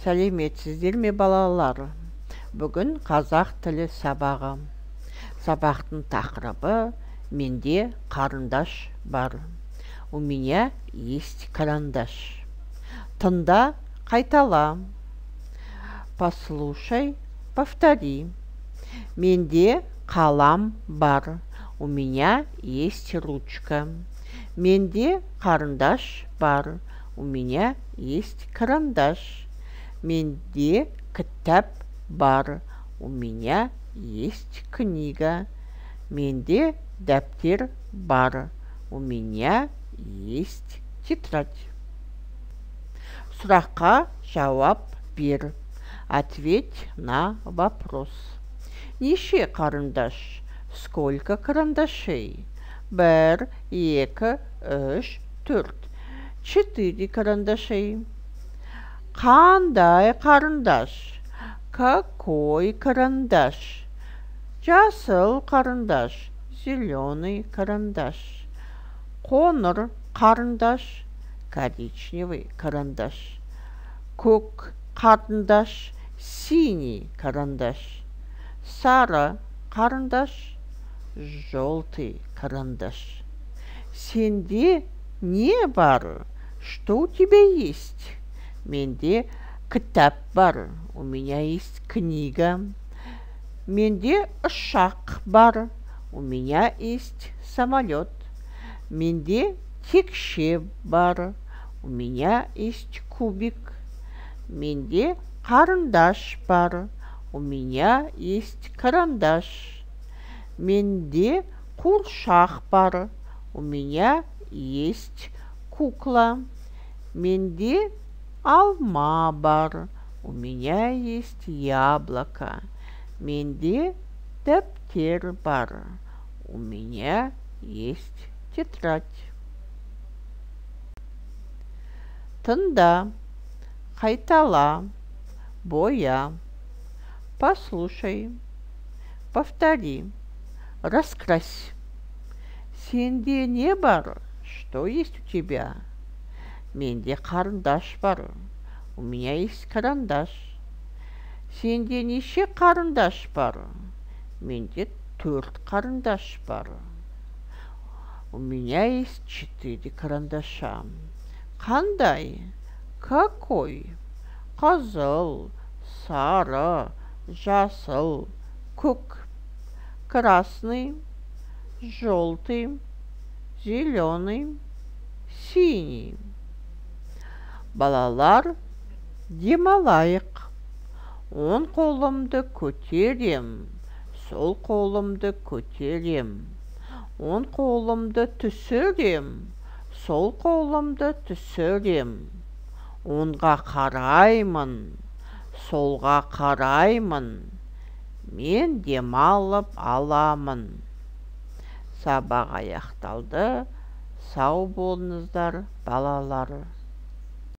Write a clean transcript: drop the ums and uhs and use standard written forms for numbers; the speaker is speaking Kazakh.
Сәлеметсіздер ме балалар? Бүгін қазақ тілі сабағы. Сабақтың тақырыбы «Менде қарындаш бар». У меня есть карандаш. Тыңда, қайтала. Послушай, повтори. Менде қалам бар. У меня есть ручка. Менде қарындаш бар. У меня есть карандаш. Менде кітап бар. У меня есть книга. Менде дәптер бар. У меня есть тетрадь. Сұраққа жауап бер. Ответь на вопрос. Неше қарындаш? Сколько карандашей? 1, 2, 3, 4. 4 карандашей. Қандай қарындаш? Какой карандаш? Жасыл қарындаш, зеленый карандаш. Қоңыр қарындаш, коричневый карандаш. Көк қарындаш, синий карандаш. Сары қарындаш, желтый карандаш. Сенде не бар? Что у тебя есть? Менде кітап бар. У меня есть книга. Менде ұшақ бар. У меня есть самолет. Менде текше бар. У меня есть кубик. Менде қарындаш бар. У меня есть карандаш. Менде қуыршақ бар. У меня есть кукла. Менде алма бар. У меня есть яблоко. Менде дәптер бар. У меня есть тетрадь. Тыңда, қайтала, боя. Послушай, повтори, раскрась. Сенде не бар? Что есть у тебя? Менде қарындаш бар. У меня есть карандаш. Сенде неше қарындаш бар? Менде 4 қарындаш бар. У меня есть 4 карандаша. Қандай? Какой? Қызыл, сары, жасыл, көк, красный, желтый, зеленый, синий. Балалар, демалайық. Оң қолымды көтерем, сол қолымды көтерем. Оң қолымды түсірем, сол қолымды түсірем. Оңға қараймын, солға қараймын. Мен демалып аламын. Сабақ аяқталды. Сау болыңыздар, балалар.